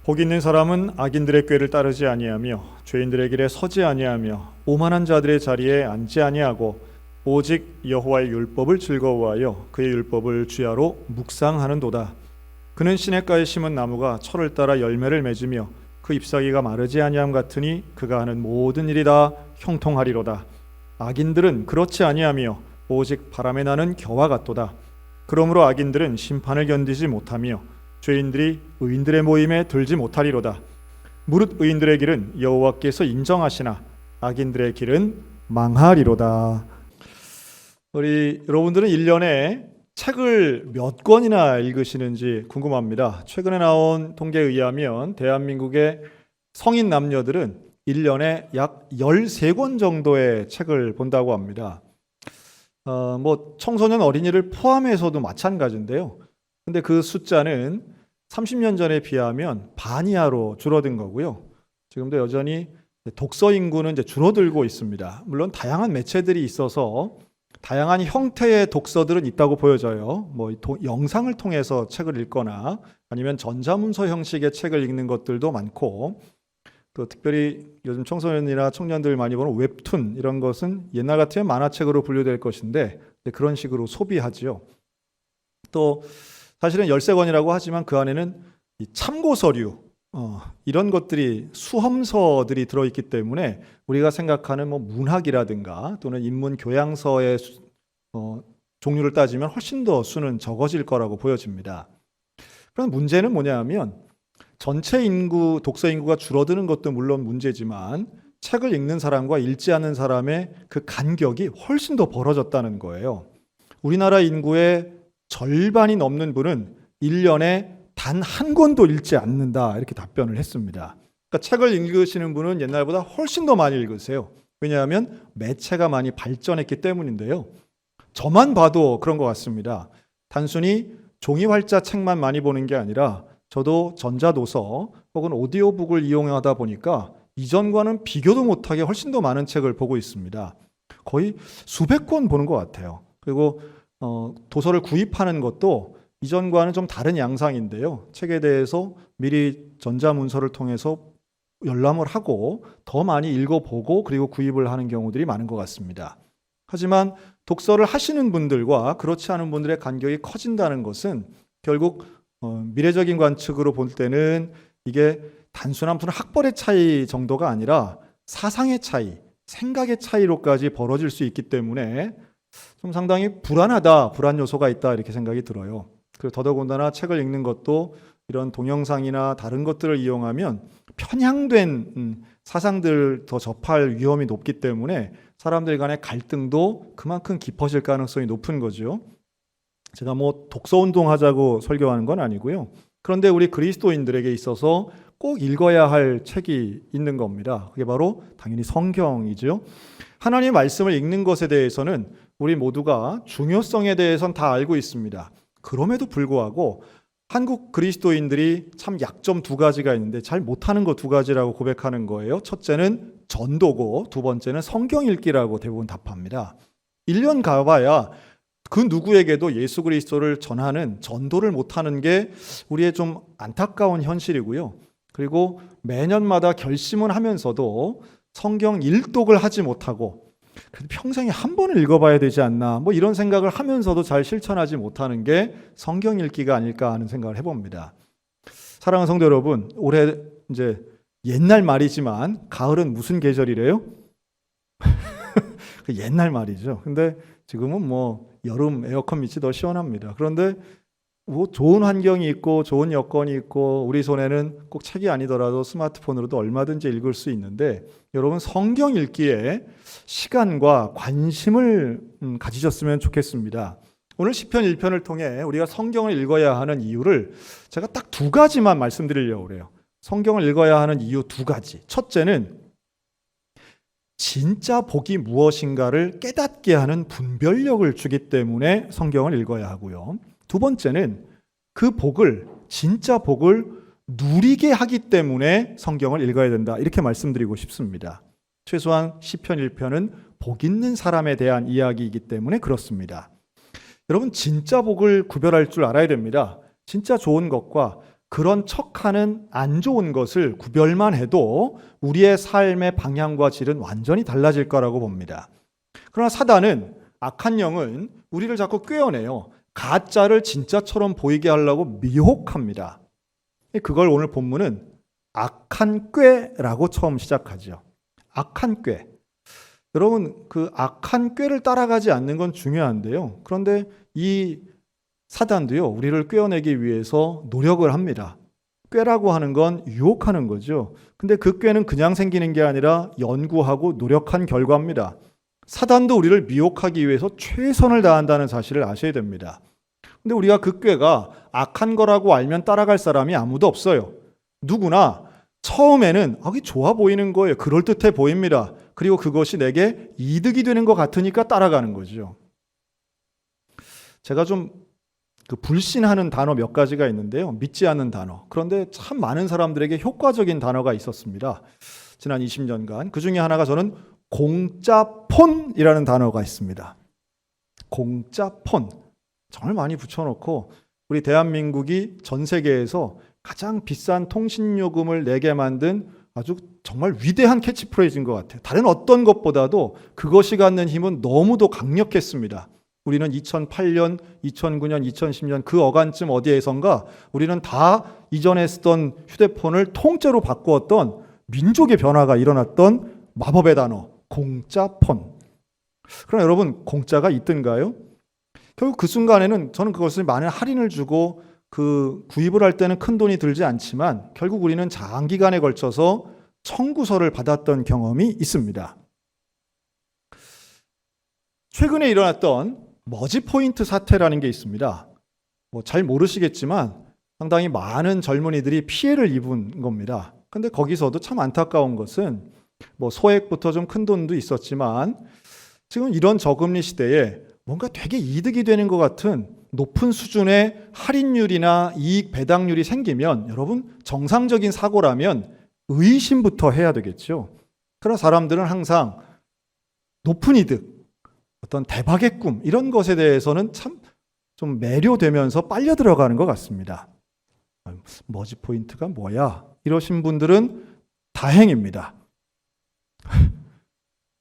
복 있는 사람은 악인들의 꾀를 따르지 아니하며 죄인들의 길에 서지 아니하며 오만한 자들의 자리에 앉지 아니하고 오직 여호와의 율법을 즐거워하여 그의 율법을 주야로 묵상하는도다. 그는 시냇가에 심은 나무가 철을 따라 열매를 맺으며 그 잎사귀가 마르지 아니함 같으니 그가 하는 모든 일이 다 형통하리로다. 악인들은 그렇지 아니하며 오직 바람에 나는 겨와 같도다. 그러므로 악인들은 심판을 견디지 못하며 죄인들이 의인들의 모임에 들지 못하리로다. 무릇 의인들의 길은 여호와께서 인정하시나 악인들의 길은 망하리로다. 우리 여러분들은 1년에 책을 몇 권이나 읽으시는지 궁금합니다. 최근에 나온 통계에 의하면 대한민국의 성인 남녀들은 1년에 약 13권 정도의 책을 본다고 합니다. 청소년 어린이를 포함해서도 마찬가지인데요. 근데 그 숫자는 30년 전에 비하면 반 이하로 줄어든 거고요. 지금도 여전히 독서 인구는 이제 줄어들고 있습니다. 물론 다양한 매체들이 있어서 다양한 형태의 독서들은 있다고 보여져요. 영상을 통해서 책을 읽거나 아니면 전자문서 형식의 책을 읽는 것들도 많고, 또 특별히 요즘 청소년이나 청년들 많이 보는 웹툰 이런 것은 옛날 같으면 만화책으로 분류될 것인데 그런 식으로 소비하지요. 또 사실은 13권이라고 하지만 그 안에는 이 참고 서류 이런 것들이 수험서들이 들어있기 때문에 우리가 생각하는 문학이라든가 또는 인문 교양서의 종류를 따지면 훨씬 더 수는 적어질 거라고 보여집니다. 그런 문제는 뭐냐면 전체 인구, 독서 인구가 줄어드는 것도 물론 문제지만 책을 읽는 사람과 읽지 않는 사람의 그 간격이 훨씬 더 벌어졌다는 거예요. 우리나라 인구의 절반이 넘는 분은 1년에 단 한 권도 읽지 않는다, 이렇게 답변을 했습니다. 그러니까 책을 읽으시는 분은 옛날보다 훨씬 더 많이 읽으세요. 왜냐하면 매체가 많이 발전했기 때문인데요. 저만 봐도 그런 것 같습니다. 단순히 종이 활자 책만 많이 보는 게 아니라 저도 전자도서 혹은 오디오북을 이용하다 보니까 이전과는 비교도 못하게 훨씬 더 많은 책을 보고 있습니다. 거의 수백 권 보는 것 같아요. 그리고 도서를 구입하는 것도 이전과는 좀 다른 양상인데요. 책에 대해서 미리 전자문서를 통해서 열람을 하고 더 많이 읽어보고 그리고 구입을 하는 경우들이 많은 것 같습니다. 하지만 독서를 하시는 분들과 그렇지 않은 분들의 간격이 커진다는 것은 결국 미래적인 관측으로 볼 때는 이게 단순한 무슨 학벌의 차이 정도가 아니라 사상의 차이, 생각의 차이로까지 벌어질 수 있기 때문에 좀 상당히 불안하다, 불안 요소가 있다, 이렇게 생각이 들어요. 그리고 더더군다나 책을 읽는 것도 이런 동영상이나 다른 것들을 이용하면 편향된 사상들을 더 접할 위험이 높기 때문에 사람들 간의 갈등도 그만큼 깊어질 가능성이 높은 거죠. 제가 독서 운동 하자고 설교하는 건 아니고요. 그런데 우리 그리스도인들에게 있어서 꼭 읽어야 할 책이 있는 겁니다. 그게 바로 당연히 성경이죠. 하나님의 말씀을 읽는 것에 대해서는 우리 모두가 중요성에 대해서는 다 알고 있습니다. 그럼에도 불구하고 한국 그리스도인들이 참 약점 두 가지가 있는데 잘 못하는 거 두 가지라고 고백하는 거예요. 첫째는 전도고 두 번째는 성경 읽기라고 대부분 답합니다. 1년 가봐야 그 누구에게도 예수 그리스도를 전하는 전도를 못하는 게 우리의 좀 안타까운 현실이고요. 그리고 매년마다 결심은 하면서도 성경 일독을 하지 못하고 평생에 한 번을 읽어봐야 되지 않나 이런 생각을 하면서도 잘 실천하지 못하는 게 성경 읽기가 아닐까 하는 생각을 해봅니다. 사랑하는 성도 여러분, 올해 이제 옛날 말이지만 가을은 무슨 계절이래요? 옛날 말이죠. 근데 지금은 여름 에어컨 밑이 더 시원합니다. 그런데 좋은 환경이 있고 좋은 여건이 있고 우리 손에는 꼭 책이 아니더라도 스마트폰으로도 얼마든지 읽을 수 있는데 여러분 성경 읽기에 시간과 관심을 가지셨으면 좋겠습니다. 오늘 시편 1편을 통해 우리가 성경을 읽어야 하는 이유를 제가 딱 두 가지만 말씀드리려고 그래요. 성경을 읽어야 하는 이유 두 가지. 첫째는 진짜 복이 무엇인가를 깨닫게 하는 분별력을 주기 때문에 성경을 읽어야 하고요. 두 번째는 그 복을, 진짜 복을 누리게 하기 때문에 성경을 읽어야 된다, 이렇게 말씀드리고 싶습니다. 최소한 시편 1편은 복 있는 사람에 대한 이야기이기 때문에 그렇습니다. 여러분 진짜 복을 구별할 줄 알아야 됩니다. 진짜 좋은 것과 그런 척하는 안 좋은 것을 구별만 해도 우리의 삶의 방향과 질은 완전히 달라질 거라고 봅니다. 그러나 사단은, 악한 영은 우리를 자꾸 꿰어내요. 가짜를 진짜처럼 보이게 하려고 미혹합니다. 그걸 오늘 본문은 악한 꾀라고 처음 시작하죠. 악한 꾀. 여러분, 그 악한 꾀를 따라가지 않는 건 중요한데요. 그런데 이 사단도요, 우리를 꿰어내기 위해서 노력을 합니다. 꾀라고 하는 건 유혹하는 거죠. 근데 그 꾀는 그냥 생기는 게 아니라 연구하고 노력한 결과입니다. 사단도 우리를 미혹하기 위해서 최선을 다한다는 사실을 아셔야 됩니다. 근데 우리가 그 꾀가 악한 거라고 알면 따라갈 사람이 아무도 없어요. 누구나 처음에는 이게 좋아 보이는 거예요. 그럴듯해 보입니다. 그리고 그것이 내게 이득이 되는 것 같으니까 따라가는 거죠. 제가 좀 불신하는 단어 몇 가지가 있는데요. 믿지 않는 단어. 그런데 참 많은 사람들에게 효과적인 단어가 있었습니다. 지난 20년간. 그 중에 하나가 저는 공짜폰이라는 단어가 있습니다. 공짜폰. 정말 많이 붙여놓고 우리 대한민국이 전 세계에서 가장 비싼 통신요금을 내게 만든 아주 정말 위대한 캐치프레이즈인 것 같아요. 다른 어떤 것보다도 그것이 갖는 힘은 너무도 강력했습니다. 우리는 2008년, 2009년, 2010년 그 어간쯤 어디에선가 우리는 다 이전에 쓰던 휴대폰을 통째로 바꾸었던 민족의 변화가 일어났던 마법의 단어, 공짜폰. 그럼 여러분, 공짜가 있던가요? 결국 그 순간에는 저는 그것을 많은 할인을 주고 그 구입을 할 때는 큰 돈이 들지 않지만 결국 우리는 장기간에 걸쳐서 청구서를 받았던 경험이 있습니다. 최근에 일어났던 머지포인트 사태라는 게 있습니다. 잘 모르시겠지만 상당히 많은 젊은이들이 피해를 입은 겁니다. 근데 거기서도 참 안타까운 것은 소액부터 좀 큰 돈도 있었지만 지금 이런 저금리 시대에 뭔가 되게 이득이 되는 것 같은 높은 수준의 할인율이나 이익 배당률이 생기면 여러분, 정상적인 사고라면 의심부터 해야 되겠죠. 그러나 사람들은 항상 높은 이득, 어떤 대박의 꿈 이런 것에 대해서는 참 좀 매료되면서 빨려 들어가는 것 같습니다. 머지 포인트가 뭐야? 이러신 분들은 다행입니다.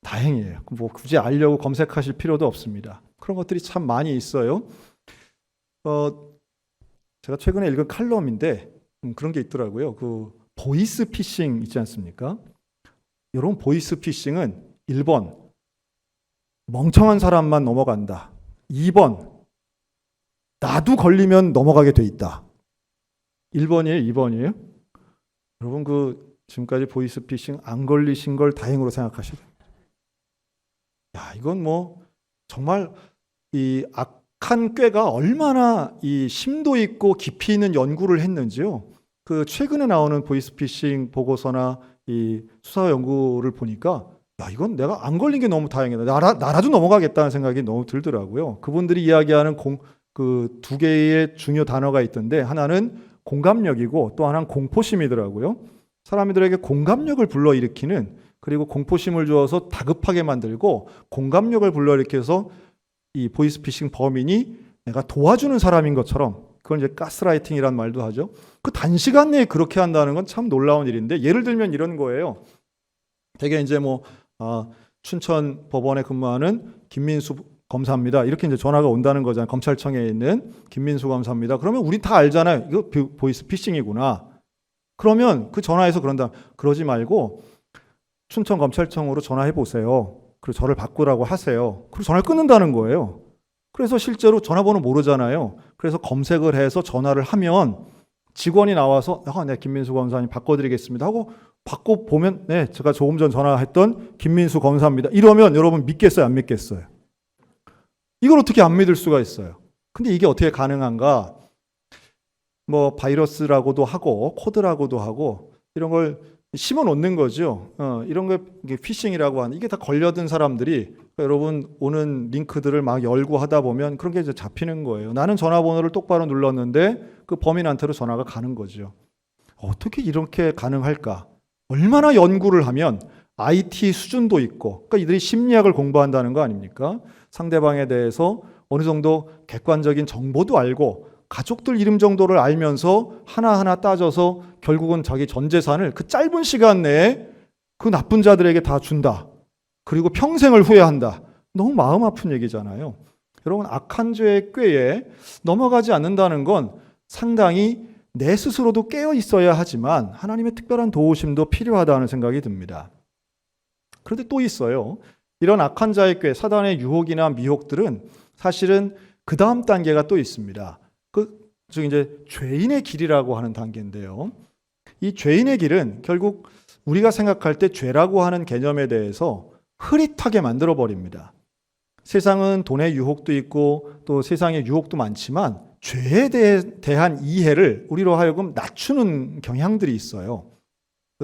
다행이에요. 굳이 알려고 검색하실 필요도 없습니다. 그런 것들이 참 많이 있어요. 제가 최근에 읽은 칼럼인데 그런 게 있더라고요. 그 보이스 피싱 있지 않습니까? 여러분, 보이스 피싱은 1번 멍청한 사람만 넘어간다. 2번 나도 걸리면 넘어가게 돼 있다. 1번이에요? 2번이에요? 여러분, 지금까지 보이스 피싱 안 걸리신 걸 다행으로 생각하셔야 돼요. 이건 정말 이 악한 꾀가 얼마나 이 심도 있고 깊이 있는 연구를 했는지요. 최근에 나오는 보이스피싱 보고서나 이 수사 연구를 보니까 이건 내가 안 걸린 게 너무 다행이다. 나라도 넘어가겠다는 생각이 너무 들더라고요. 그분들이 이야기하는 그 두 개의 중요 단어가 있던데 하나는 공감력이고 또 하나는 공포심이더라고요. 사람들에게 공감력을 불러일으키는, 그리고 공포심을 주어서 다급하게 만들고 공감력을 불러일으켜서 이 보이스피싱 범인이 내가 도와주는 사람인 것처럼, 그건 이제 가스라이팅이란 말도 하죠. 그 단시간 내에 그렇게 한다는 건 참 놀라운 일인데, 예를 들면 이런 거예요. 되게 이제 춘천 법원에 근무하는 김민수 검사입니다. 이렇게 이제 전화가 온다는 거잖아요. 검찰청에 있는 김민수 검사입니다. 그러면 우리 다 알잖아요. 이거 보이스피싱이구나. 그러면 그 전화해서 그러지 말고 춘천검찰청으로 전화해 보세요. 그리고 저를 바꾸라고 하세요. 그리고 전화를 끊는다는 거예요. 그래서 실제로 전화번호 모르잖아요. 그래서 검색을 해서 전화를 하면 직원이 나와서 네, 김민수 검사님 바꿔드리겠습니다 하고 바꿔 보면 네, 제가 조금 전 전화했던 김민수 검사입니다. 이러면 여러분 믿겠어요? 안 믿겠어요? 이걸 어떻게 안 믿을 수가 있어요? 근데 이게 어떻게 가능한가? 바이러스라고도 하고 코드라고도 하고 이런 걸 심어 놓는 거죠. 이런 게 피싱이라고 하는, 이게 다 걸려든 사람들이 여러분 오는 링크들을 막 열고 하다 보면 그런 게 이제 잡히는 거예요. 나는 전화번호를 똑바로 눌렀는데 그 범인한테로 전화가 가는 거죠. 어떻게 이렇게 가능할까? 얼마나 연구를 하면 IT 수준도 있고, 그러니까 이들이 심리학을 공부한다는 거 아닙니까? 상대방에 대해서 어느 정도 객관적인 정보도 알고 가족들 이름 정도를 알면서 하나하나 따져서 결국은 자기 전 재산을 그 짧은 시간 내에 그 나쁜 자들에게 다 준다. 그리고 평생을 후회한다. 너무 마음 아픈 얘기잖아요. 여러분, 악한 죄의 꾀에 넘어가지 않는다는 건 상당히 내 스스로도 깨어 있어야 하지만 하나님의 특별한 도우심도 필요하다는 생각이 듭니다. 그런데 또 있어요. 이런 악한 자의 꾀, 사단의 유혹이나 미혹들은 사실은 그 다음 단계가 또 있습니다. 즉 이제 죄인의 길이라고 하는 단계인데요. 이 죄인의 길은 결국 우리가 생각할 때 죄라고 하는 개념에 대해서 흐릿하게 만들어 버립니다. 세상은 돈의 유혹도 있고 또 세상의 유혹도 많지만 죄에 대한 이해를 우리로 하여금 낮추는 경향들이 있어요.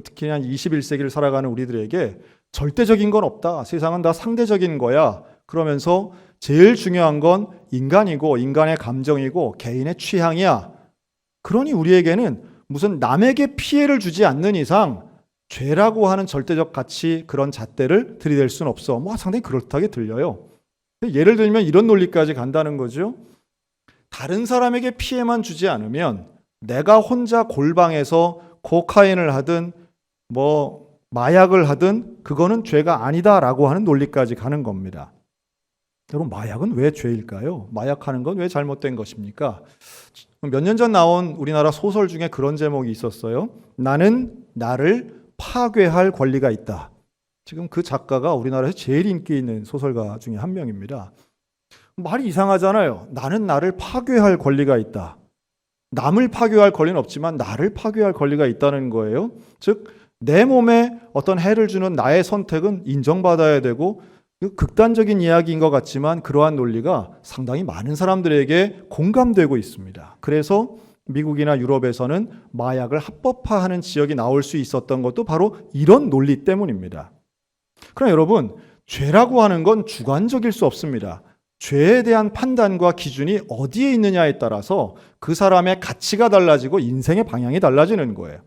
특히 한 21세기를 살아가는 우리들에게 절대적인 건 없다. 세상은 다 상대적인 거야. 그러면서 제일 중요한 건 인간이고 인간의 감정이고 개인의 취향이야. 그러니 우리에게는 무슨 남에게 피해를 주지 않는 이상 죄라고 하는 절대적 가치, 그런 잣대를 들이댈 수는 없어. 상당히 그렇다게 들려요. 예를 들면 이런 논리까지 간다는 거죠. 다른 사람에게 피해만 주지 않으면 내가 혼자 골방에서 코카인을 하든 마약을 하든 그거는 죄가 아니다라고 하는 논리까지 가는 겁니다. 여러분, 마약은 왜 죄일까요? 마약하는 건 왜 잘못된 것입니까? 몇 년 전 나온 우리나라 소설 중에 그런 제목이 있었어요. 나는 나를 파괴할 권리가 있다. 지금 그 작가가 우리나라에서 제일 인기 있는 소설가 중에 한 명입니다. 말이 이상하잖아요. 나는 나를 파괴할 권리가 있다. 남을 파괴할 권리는 없지만 나를 파괴할 권리가 있다는 거예요. 즉, 내 몸에 어떤 해를 주는 나의 선택은 인정받아야 되고, 극단적인 이야기인 것 같지만 그러한 논리가 상당히 많은 사람들에게 공감되고 있습니다. 그래서 미국이나 유럽에서는 마약을 합법화하는 지역이 나올 수 있었던 것도 바로 이런 논리 때문입니다. 그러나 여러분, 죄라고 하는 건 주관적일 수 없습니다. 죄에 대한 판단과 기준이 어디에 있느냐에 따라서 그 사람의 가치가 달라지고 인생의 방향이 달라지는 거예요.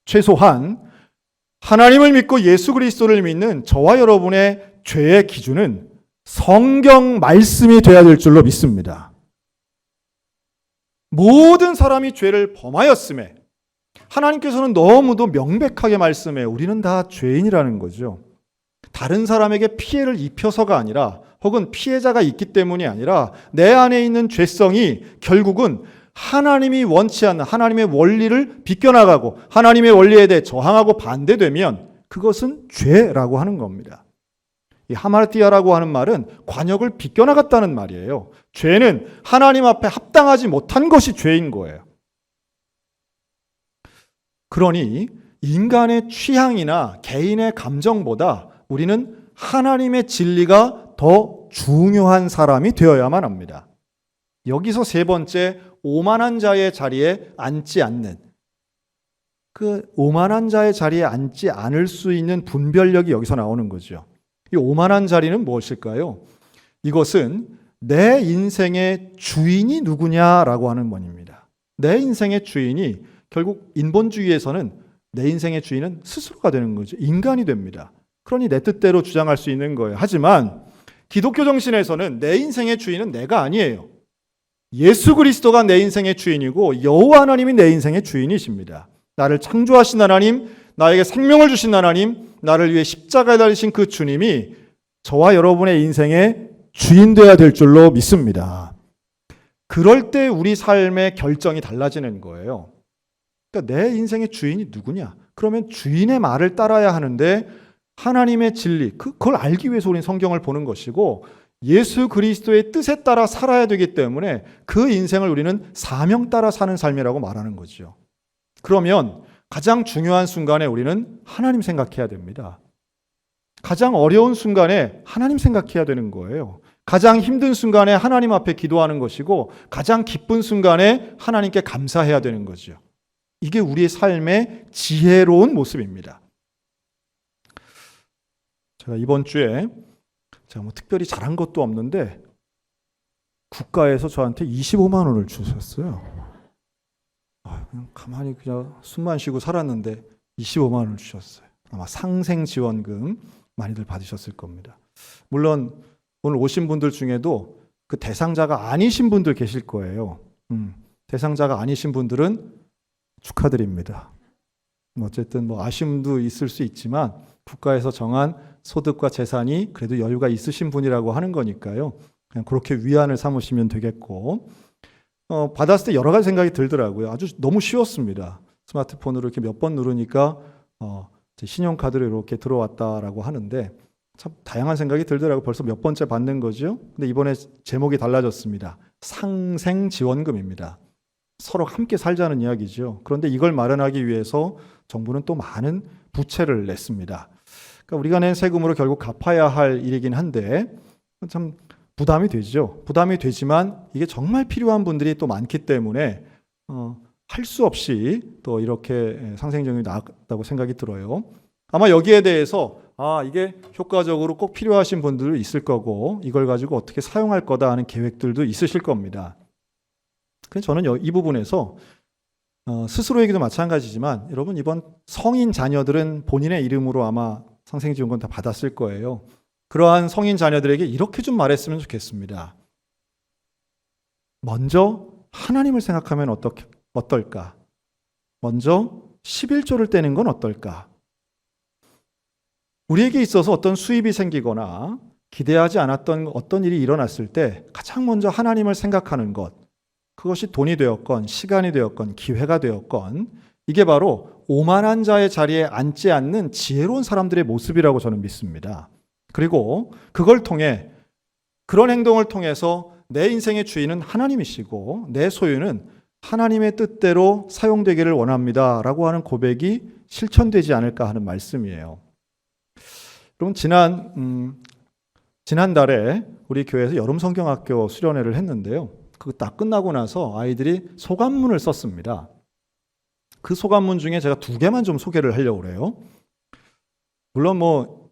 최소한 하나님을 믿고 예수 그리스도를 믿는 저와 여러분의 죄의 기준은 성경 말씀이 되어야 될 줄로 믿습니다. 모든 사람이 죄를 범하였음에 하나님께서는 너무도 명백하게 말씀해 우리는 다 죄인이라는 거죠. 다른 사람에게 피해를 입혀서가 아니라 혹은 피해자가 있기 때문이 아니라 내 안에 있는 죄성이 결국은 하나님이 원치 않는 하나님의 원리를 비껴나가고 하나님의 원리에 대해 저항하고 반대되면 그것은 죄라고 하는 겁니다. 이 하마르티아라고 하는 말은 관역을 비껴나갔다는 말이에요. 죄는 하나님 앞에 합당하지 못한 것이 죄인 거예요. 그러니 인간의 취향이나 개인의 감정보다 우리는 하나님의 진리가 더 중요한 사람이 되어야만 합니다. 여기서 세 번째, 오만한 자의 자리에 앉지 않는, 그 오만한 자의 자리에 앉지 않을 수 있는 분별력이 여기서 나오는 거죠. 이 오만한 자리는 무엇일까요? 이것은 내 인생의 주인이 누구냐라고 하는 원입니다. 내 인생의 주인이 결국 인본주의에서는 내 인생의 주인은 스스로가 되는 거죠. 인간이 됩니다. 그러니 내 뜻대로 주장할 수 있는 거예요. 하지만 기독교 정신에서는 내 인생의 주인은 내가 아니에요. 예수 그리스도가 내 인생의 주인이고 여호와 하나님이 내 인생의 주인이십니다. 나를 창조하신 하나님, 나에게 생명을 주신 하나님, 나를 위해 십자가에 달리신 그 주님이 저와 여러분의 인생의 주인 되어야 될 줄로 믿습니다. 그럴 때 우리 삶의 결정이 달라지는 거예요. 그러니까 내 인생의 주인이 누구냐? 그러면 주인의 말을 따라야 하는데 하나님의 진리, 그걸 알기 위해서 우리는 성경을 보는 것이고 예수 그리스도의 뜻에 따라 살아야 되기 때문에 그 인생을 우리는 사명 따라 사는 삶이라고 말하는 거죠. 그러면 가장 중요한 순간에 우리는 하나님 생각해야 됩니다. 가장 어려운 순간에 하나님 생각해야 되는 거예요. 가장 힘든 순간에 하나님 앞에 기도하는 것이고 가장 기쁜 순간에 하나님께 감사해야 되는 거죠. 이게 우리의 삶의 지혜로운 모습입니다. 제가 이번 주에 제가 특별히 잘한 것도 없는데 국가에서 저한테 25만 원을 주셨어요. 그냥 가만히 그냥 숨만 쉬고 살았는데 25만 원을 주셨어요. 아마 상생지원금 많이들 받으셨을 겁니다. 물론 오늘 오신 분들 중에도 그 대상자가 아니신 분들 계실 거예요. 대상자가 아니신 분들은 축하드립니다. 어쨌든 아쉬움도 있을 수 있지만 국가에서 정한 소득과 재산이 그래도 여유가 있으신 분이라고 하는 거니까요. 그냥 그렇게 위안을 삼으시면 되겠고, 받았을 때 여러 가지 생각이 들더라고요. 아주 너무 쉬웠습니다. 스마트폰으로 이렇게 몇 번 누르니까 신용카드로 이렇게 들어왔다라고 하는데 참 다양한 생각이 들더라고요. 벌써 몇 번째 받는 거죠. 근데 이번에 제목이 달라졌습니다. 상생지원금입니다. 서로 함께 살자는 이야기죠. 그런데 이걸 마련하기 위해서 정부는 또 많은 부채를 냈습니다. 그러니까 우리가 낸 세금으로 결국 갚아야 할 일이긴 한데 참 부담이 되죠. 부담이 되지만 이게 정말 필요한 분들이 또 많기 때문에 할 수 없이 또 이렇게 상생지원금이 나왔다고 생각이 들어요. 아마 여기에 대해서 이게 효과적으로 꼭 필요하신 분들도 있을 거고 이걸 가지고 어떻게 사용할 거다 하는 계획들도 있으실 겁니다. 그래서 저는 이 부분에서 스스로에게도 마찬가지지만 여러분 이번 성인 자녀들은 본인의 이름으로 아마 상생지원금 다 받았을 거예요. 그러한 성인 자녀들에게 이렇게 좀 말했으면 좋겠습니다. 먼저 하나님을 생각하면 어떨까? 먼저 11조를 떼는 건 어떨까? 우리에게 있어서 어떤 수입이 생기거나 기대하지 않았던 어떤 일이 일어났을 때 가장 먼저 하나님을 생각하는 것, 그것이 돈이 되었건 시간이 되었건 기회가 되었건 이게 바로 오만한 자의 자리에 앉지 않는 지혜로운 사람들의 모습이라고 저는 믿습니다. 그리고 그걸 통해 그런 행동을 통해서 내 인생의 주인은 하나님이시고 내 소유는 하나님의 뜻대로 사용되기를 원합니다 라고 하는 고백이 실천되지 않을까 하는 말씀이에요. 여러분 지난달에 우리 교회에서 여름 성경학교 수련회를 했는데요. 그거 딱 끝나고 나서 아이들이 소감문을 썼습니다. 그 소감문 중에 제가 2개만 좀 소개를 하려고 그래요. 물론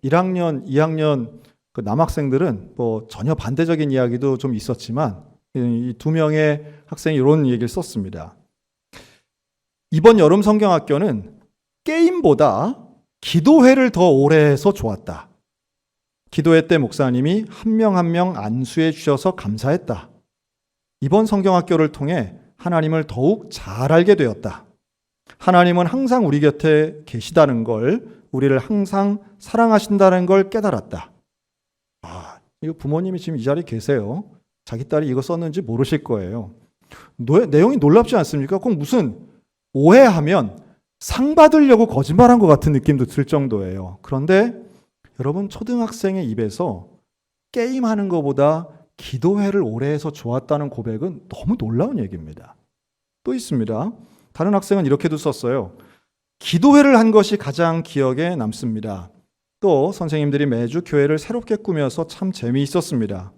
1학년, 2학년 그 남학생들은 전혀 반대적인 이야기도 좀 있었지만 이 2명의 학생이 이런 얘기를 썼습니다. 이번 여름 성경학교는 게임보다 기도회를 더 오래 해서 좋았다. 기도회 때 목사님이 한 명 한 명 안수해 주셔서 감사했다. 이번 성경학교를 통해 하나님을 더욱 잘 알게 되었다. 하나님은 항상 우리 곁에 계시다는 걸, 우리를 항상 사랑하신다는 걸 깨달았다. 이거 부모님이 지금 이 자리에 계세요. 자기 딸이 이거 썼는지 모르실 거예요. 내용이 놀랍지 않습니까? 꼭 무슨 오해하면 상 받으려고 거짓말한 것 같은 느낌도 들 정도예요. 그런데 여러분 초등학생의 입에서 게임하는 것보다 기도회를 오래 해서 좋았다는 고백은 너무 놀라운 얘기입니다. 또 있습니다. 다른 학생은 이렇게도 썼어요. 기도회를 한 것이 가장 기억에 남습니다. 또 선생님들이 매주 교회를 새롭게 꾸며서 참 재미있었습니다.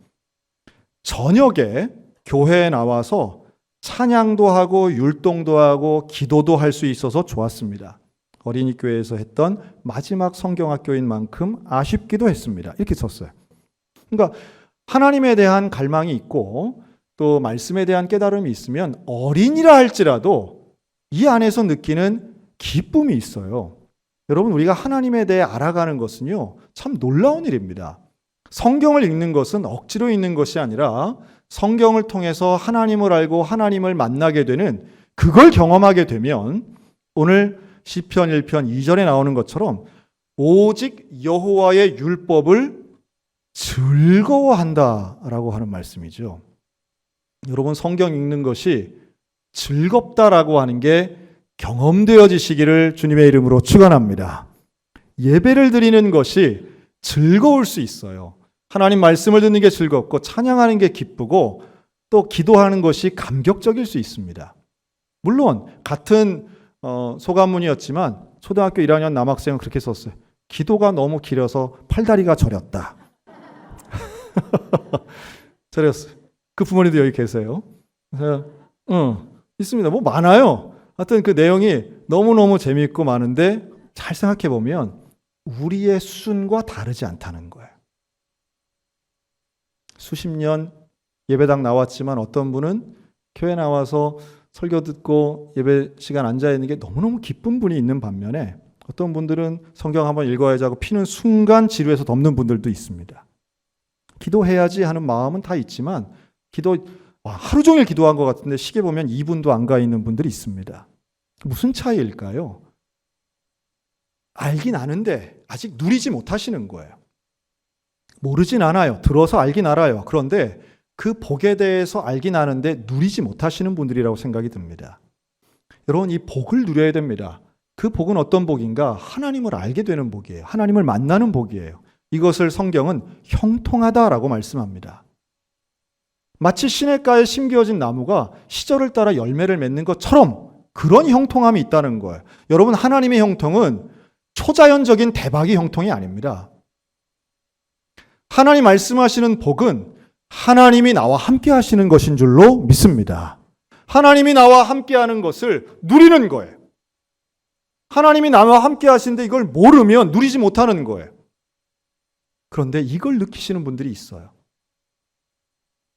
저녁에 교회에 나와서 찬양도 하고 율동도 하고 기도도 할 수 있어서 좋았습니다. 어린이 교회에서 했던 마지막 성경학교인 만큼 아쉽기도 했습니다. 이렇게 썼어요. 그러니까 하나님에 대한 갈망이 있고 또 말씀에 대한 깨달음이 있으면 어린이라 할지라도 이 안에서 느끼는 기쁨이 있어요. 여러분 우리가 하나님에 대해 알아가는 것은요 참 놀라운 일입니다. 성경을 읽는 것은 억지로 읽는 것이 아니라 성경을 통해서 하나님을 알고 하나님을 만나게 되는 그걸 경험하게 되면 오늘 시편 1편 2절에 나오는 것처럼 오직 여호와의 율법을 즐거워한다라고 하는 말씀이죠. 여러분 성경 읽는 것이 즐겁다라고 하는 게 경험되어지시기를 주님의 이름으로 축원합니다. 예배를 드리는 것이 즐거울 수 있어요. 하나님 말씀을 듣는 게 즐겁고 찬양하는 게 기쁘고 또 기도하는 것이 감격적일 수 있습니다. 물론 같은 소감문이었지만 초등학교 1학년 남학생은 그렇게 썼어요. 기도가 너무 길어서 팔다리가 저렸다. 저렸어요. 그 부모님도 여기 계세요. 그래서 있습니다. 많아요. 하여튼 그 내용이 너무너무 재미있고 많은데 잘 생각해 보면 우리의 수준과 다르지 않다는 거예요. 수십 년 예배당 나왔지만 어떤 분은 교회 나와서 설교 듣고 예배 시간 앉아 있는 게 너무너무 기쁜 분이 있는 반면에 어떤 분들은 성경 한번 읽어야지 하고 피는 순간 지루해서 덮는 분들도 있습니다. 기도해야지 하는 마음은 다 있지만 기도 와, 하루 종일 기도한 것 같은데 시계 보면 2분도 안 가 있는 분들이 있습니다. 무슨 차이일까요? 알긴 아는데 아직 누리지 못하시는 거예요. 모르진 않아요. 들어서 알긴 알아요. 그런데 그 복에 대해서 알긴 아는데 누리지 못하시는 분들이라고 생각이 듭니다. 여러분, 이 복을 누려야 됩니다. 그 복은 어떤 복인가? 하나님을 알게 되는 복이에요. 하나님을 만나는 복이에요. 이것을 성경은 형통하다라고 말씀합니다. 마치 시냇가에 심겨진 나무가 시절을 따라 열매를 맺는 것처럼 그런 형통함이 있다는 거예요. 여러분, 하나님의 형통은 초자연적인 대박의 형통이 아닙니다. 하나님 말씀하시는 복은 하나님이 나와 함께 하시는 것인 줄로 믿습니다. 하나님이 나와 함께 하는 것을 누리는 거예요. 하나님이 나와 함께 하시는데 이걸 모르면 누리지 못하는 거예요. 그런데 이걸 느끼시는 분들이 있어요.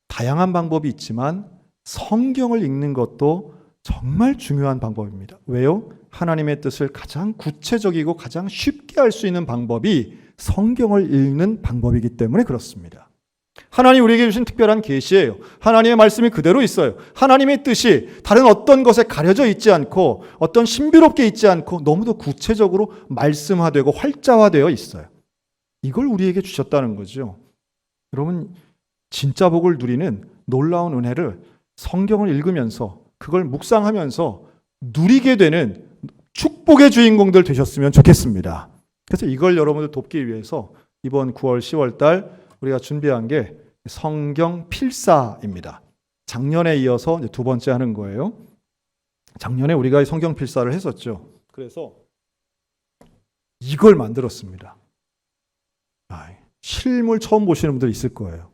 다양한 방법이 있지만 성경을 읽는 것도 정말 중요한 방법입니다. 왜요? 하나님의 뜻을 가장 구체적이고 가장 쉽게 알 수 있는 방법이 성경을 읽는 방법이기 때문에 그렇습니다. 하나님 우리에게 주신 특별한 계시예요. 하나님의 말씀이 그대로 있어요. 하나님의 뜻이 다른 어떤 것에 가려져 있지 않고 어떤 신비롭게 있지 않고 너무도 구체적으로 말씀화되고 활자화되어 있어요. 이걸 우리에게 주셨다는 거죠. 여러분, 진짜 복을 누리는 놀라운 은혜를 성경을 읽으면서 그걸 묵상하면서 누리게 되는 축복의 주인공들 되셨으면 좋겠습니다. 그래서 이걸 여러분들 돕기 위해서 이번 9월, 10월 달 우리가 준비한 게 성경 필사입니다. 작년에 이어서 이제 두 번째 하는 거예요. 작년에 우리가 성경 필사를 했었죠. 그래서 이걸 만들었습니다. 실물 처음 보시는 분들 있을 거예요.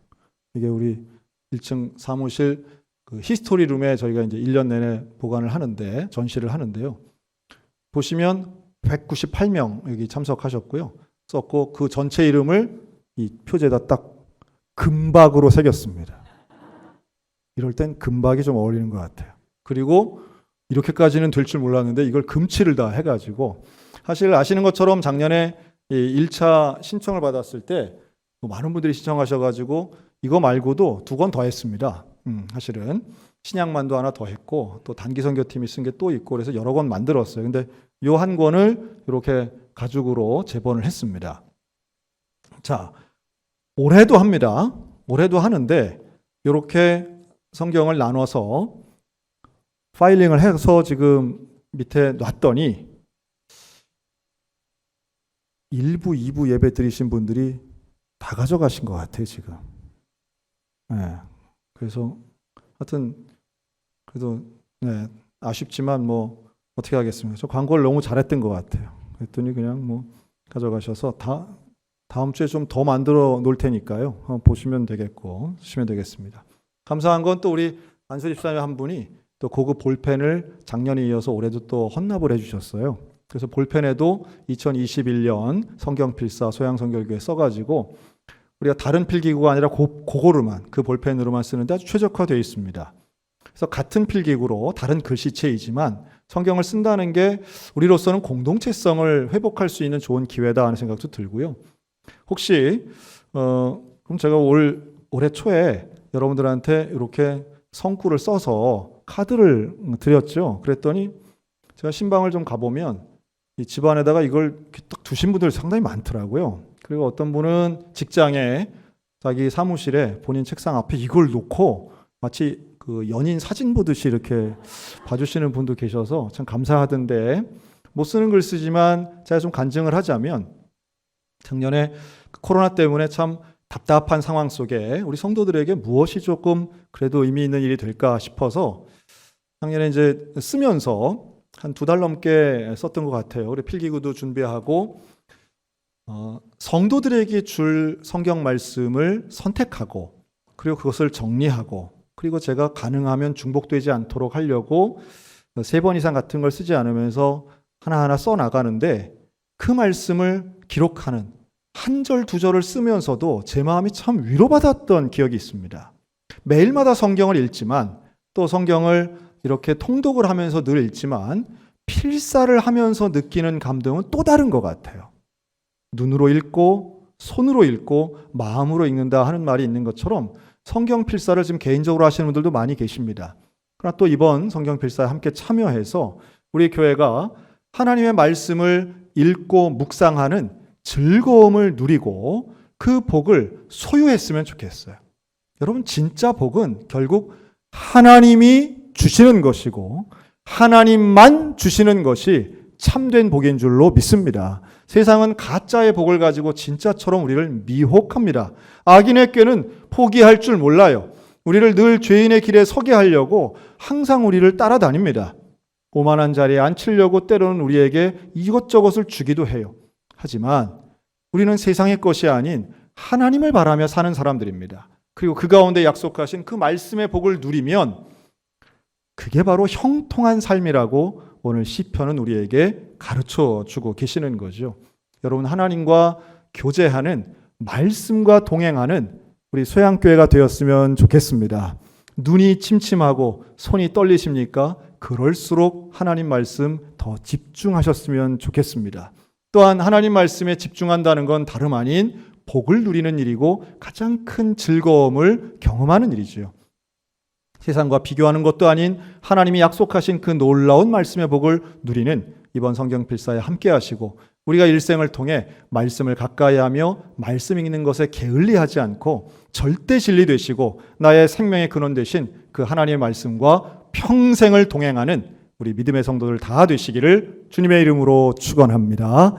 이게 우리 1층 사무실 그 히스토리 룸에 저희가 이제 1년 내내 보관을 하는데, 전시를 하는데요. 보시면 198명 여기 참석하셨고요. 썼고 그 전체 이름을 이 표지에다 딱 금박으로 새겼습니다. 이럴 땐 금박이 좀 어울리는 것 같아요. 그리고 이렇게까지는 될 줄 몰랐는데 이걸 금칠을 다 해가지고, 사실 아시는 것처럼 작년에 1차 신청을 받았을 때 많은 분들이 신청하셔가지고 이거 말고도 2권 더 했습니다. 사실은 신약만도 하나 더 했고 또 단기선교팀이 쓴 게 또 있고 그래서 여러 권 만들었어요. 근데 요 한 권을 이렇게 가죽으로 재본을 했습니다. 자, 올해도 합니다. 올해도 하는데 이렇게 성경을 나눠서 파일링을 해서 지금 밑에 놨더니 1부, 2부 예배 드리신 분들이 다 가져가신 것 같아요, 지금. 네. 그래서 하여튼 그래도 네, 아쉽지만 뭐 어떻게 하겠습니까? 저 광고를 너무 잘했던 것 같아요. 그랬더니 그냥 뭐 가져가셔서 다음 주에 좀 더 만들어 놓을 테니까요. 보시면 되겠고 쓰시면 되겠습니다. 감사한 건 또 우리 안수 집사님 한 분이 또 고급 볼펜을 작년에 이어서 올해도 또 헌납을 해주셨어요. 그래서 볼펜에도 2021년 성경필사 소양성결교에 써가지고 우리가 다른 필기구가 아니라 그거로만, 그 볼펜으로만 쓰는데 아주 최적화되어 있습니다. 그래서 같은 필기구로 다른 글씨체이지만 성경을 쓴다는 게 우리로서는 공동체성을 회복할 수 있는 좋은 기회다 하는 생각도 들고요. 혹시 그럼 제가 올해 초에 여러분들한테 이렇게 성구를 써서 카드를 드렸죠. 그랬더니 제가 신방을 좀 가보면 이 집안에다가 이걸 딱 두신 분들 상당히 많더라고요. 그리고 어떤 분은 직장에 자기 사무실에 본인 책상 앞에 이걸 놓고 마치 그 연인 사진 보듯이 이렇게 봐주시는 분도 계셔서 참 감사하던데, 못 쓰는 글 쓰지만 제가 좀 간증을 하자면 작년에 코로나 때문에 참 답답한 상황 속에 우리 성도들에게 무엇이 조금 그래도 의미 있는 일이 될까 싶어서 작년에 이제 쓰면서 한 2달 넘게 썼던 것 같아요. 우리 필기구도 준비하고 성도들에게 줄 성경 말씀을 선택하고 그리고 그것을 정리하고 그리고 제가 가능하면 중복되지 않도록 하려고 3번 이상 같은 걸 쓰지 않으면서 하나하나 써나가는데 그 말씀을 기록하는 한 절, 2절을 쓰면서도 제 마음이 참 위로받았던 기억이 있습니다. 매일마다 성경을 읽지만 또 성경을 이렇게 통독을 하면서 늘 읽지만 필사를 하면서 느끼는 감동은 또 다른 것 같아요. 눈으로 읽고 손으로 읽고 마음으로 읽는다 하는 말이 있는 것처럼 성경 필사를 지금 개인적으로 하시는 분들도 많이 계십니다. 그러나 또 이번 성경 필사에 함께 참여해서 우리 교회가 하나님의 말씀을 읽고 묵상하는 즐거움을 누리고 그 복을 소유했으면 좋겠어요. 여러분, 진짜 복은 결국 하나님이 주시는 것이고 하나님만 주시는 것이 참된 복인 줄로 믿습니다. 세상은 가짜의 복을 가지고 진짜처럼 우리를 미혹합니다. 악인의 꾀는 포기할 줄 몰라요. 우리를 늘 죄인의 길에 서게 하려고 항상 우리를 따라다닙니다. 오만한 자리에 앉히려고 때로는 우리에게 이것저것을 주기도 해요. 하지만 우리는 세상의 것이 아닌 하나님을 바라며 사는 사람들입니다. 그리고 그 가운데 약속하신 그 말씀의 복을 누리면 그게 바로 형통한 삶이라고 오늘 시편은 우리에게 가르쳐 주고 계시는 거죠. 여러분, 하나님과 교제하는, 말씀과 동행하는 우리 소양교회가 되었으면 좋겠습니다. 눈이 침침하고 손이 떨리십니까? 그럴수록 하나님 말씀 더 집중하셨으면 좋겠습니다. 또한 하나님 말씀에 집중한다는 건 다름 아닌 복을 누리는 일이고 가장 큰 즐거움을 경험하는 일이죠. 세상과 비교하는 것도 아닌 하나님이 약속하신 그 놀라운 말씀의 복을 누리는 이번 성경 필사에 함께 하시고 우리가 일생을 통해 말씀을 가까이 하며 말씀 읽는 것에 게을리하지 않고 절대 진리 되시고 나의 생명의 근원 되신 그 하나님의 말씀과 평생을 동행하는 우리 믿음의 성도들 다 되시기를 주님의 이름으로 축원합니다.